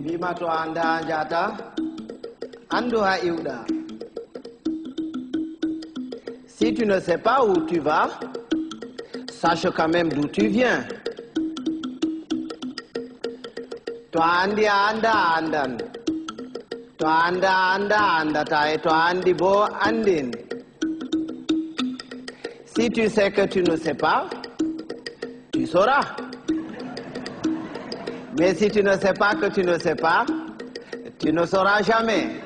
Bimato anda jata, ando ha iuda. Si tu ne sais pas où tu vas, sache quand même d'où tu viens. To andi anda andan. To anda anda andata et to andi bo andin. Si tu sais que tu ne sais pas, tu sauras. Mais si tu ne sais pas que tu ne sais pas, tu ne sauras jamais.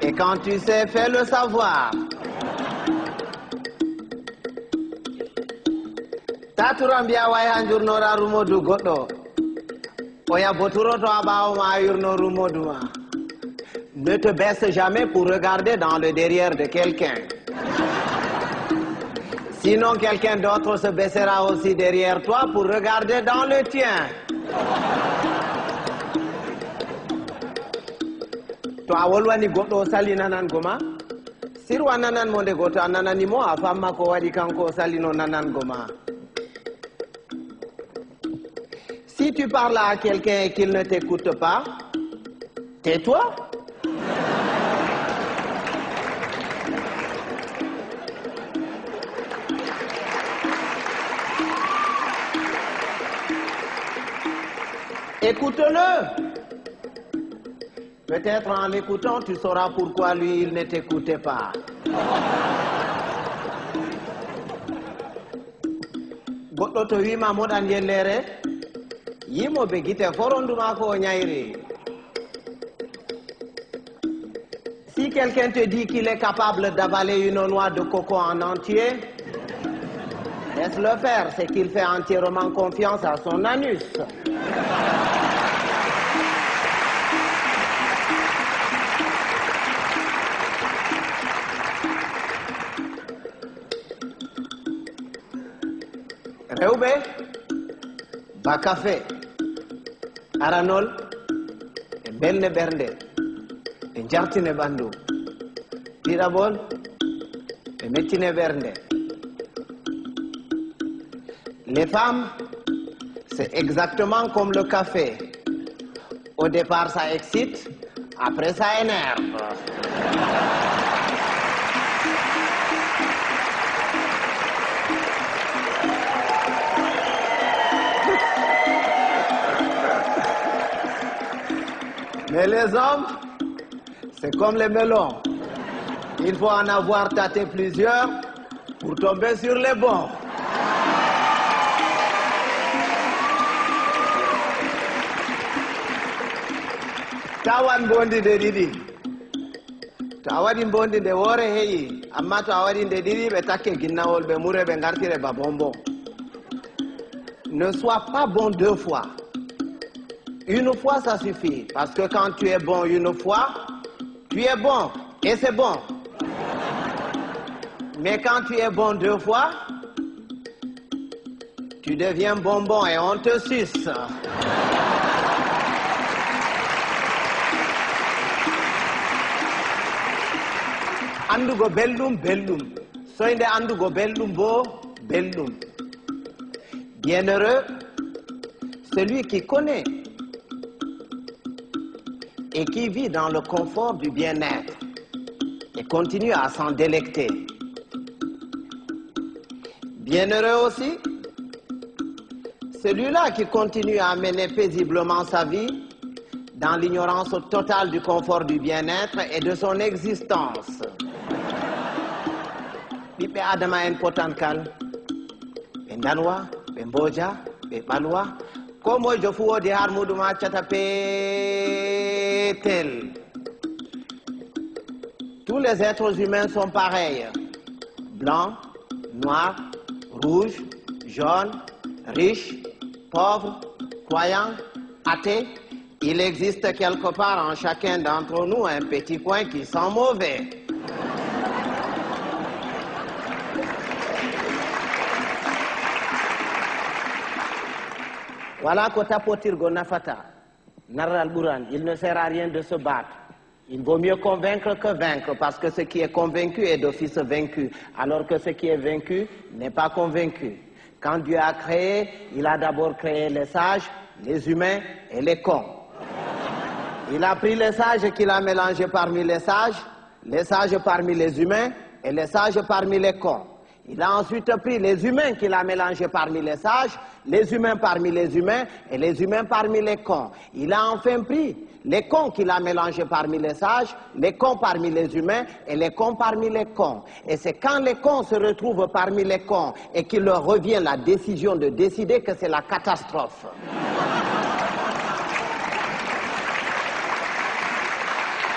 Et quand tu sais, fais le savoir. Taturambia waya njurnora rumodu godo. Oya boturo to abawo ma yurno rumodu ma. Ne te baisse jamais pour regarder dans le derrière de quelqu'un. Sinon quelqu'un d'autre se baissera aussi derrière toi pour regarder dans le tien. To awolwani goɗɗo sali nanan goma sirwa nanan mo nde goto a nananimo a famma ko waɗi kanko salino nanan goma. Si tu parles à quelqu'un et qu'il ne t'écoute pas, tais-toi. Écoute-le. Peut-être en l'écoutant, tu sauras pourquoi lui, il ne t'écoutait pas. Goɗɗo to wima moɗan yellere, yimoɓe guite foronduma ko ñayri. Si quelqu'un te dit qu'il est capable d'avaler une noix de coco en entier, laisse-le faire, c'est qu'il fait entièrement confiance à son anus. Rewɓe ba café aranol e belne ɓernde e jartine ɓandu, ɗiɗaɓol e mettine ɓernde. Les femmes, c'est exactement comme le café. Au départ ça excite, après ça énerve. Mais les hommes, c'est comme les melons. Il faut en avoir tâté plusieurs pour tomber sur les bons. Tawan bondi de didi. Tawadi bondi de wore heyi. Amma tawadi de didi be takke ginnawol be mure be ngartire ba bonbon. Ne sois pas bon deux fois. Une fois, ça suffit. Parce que quand tu es bon une fois, tu es bon. Et c'est bon. Mais quand tu es bon deux fois, tu deviens bonbon et on te suce. Andugo bellum bellum. Soinde andugo bellum bo bellum. Bienheureux, celui qui connaît et qui vit dans le confort du bien-être et continue à s'en délecter. Bienheureux aussi, celui-là qui continue à mener paisiblement sa vie dans l'ignorance totale du confort du bien-être et de son existence. Ɓiɓɓe adama en potankal, ɓe danwa, ɓe mboja, ɓe ɓalwa, ko mojo fu wodi har muɗum accata petel. Tous les êtres humains sont pareils. Blancs, noirs, rouges, jaunes, riches, pauvres, croyants, athées. Il existe quelque part en chacun d'entre nous un petit coin qui sent mauvais. Voilà ko tapotirgo nafata. Narral Buran, il ne sert à rien de se battre. Il vaut mieux convaincre que vaincre, parce que ce qui est convaincu est d'office vaincu, alors que ce qui est vaincu n'est pas convaincu. Quand Dieu a créé, il a d'abord créé les sages, les humains et les cons. Il a pris les sages qu'il a mélangés parmi les sages parmi les humains et les sages parmi les cons. Il a ensuite pris les humains qu'il a mélangés parmi les humains parmi les humains et les humains parmi les cons. Il a enfin pris les cons qu'il a mélangés parmi les sages, les cons parmi les humains et les cons parmi les cons. Et c'est quand les cons se retrouvent parmi les cons et qu'il leur revient la décision de décider que c'est la catastrophe.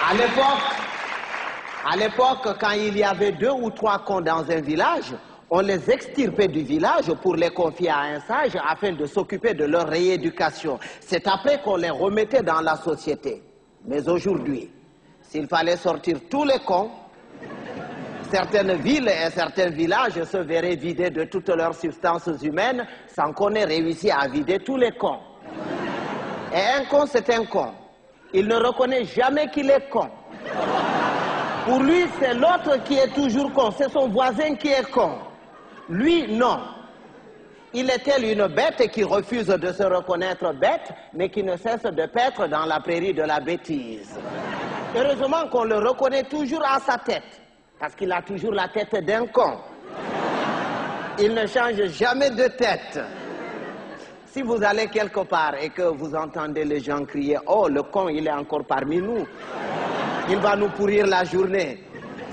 À l'époque, quand il y avait 2 ou 3 cons dans un village, on les extirpait du village pour les confier à un sage afin de s'occuper de leur rééducation. C'est après qu'on les remettait dans la société. Mais aujourd'hui, s'il fallait sortir tous les cons, certaines villes et certains villages se verraient vidés de toutes leurs substances humaines sans qu'on ait réussi à vider tous les cons. Et un con, c'est un con. Il ne reconnaît jamais qu'il est con. Pour lui, c'est l'autre qui est toujours con. C'est son voisin qui est con. Lui, non. Il est tel une bête qui refuse de se reconnaître bête, mais qui ne cesse de paître dans la prairie de la bêtise. Heureusement qu'on le reconnaît toujours à sa tête, parce qu'il a toujours la tête d'un con. Il ne change jamais de tête. Si vous allez quelque part et que vous entendez les gens crier « Oh, le con, il est encore parmi nous. Il va nous pourrir la journée. »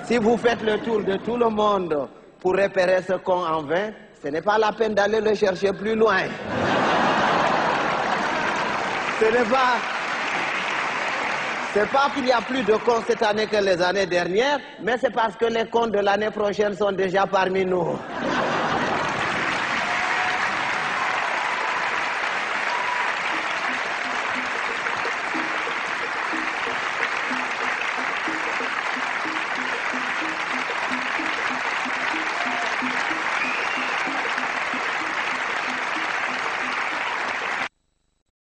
Si vous faites le tour de tout le monde pour repérer ce con en vain, ce n'est pas la peine d'aller le chercher plus loin. C'est pas qu'il y a plus de cons cette année que les années dernières, mais c'est parce que les cons de l'année prochaine sont déjà parmi nous.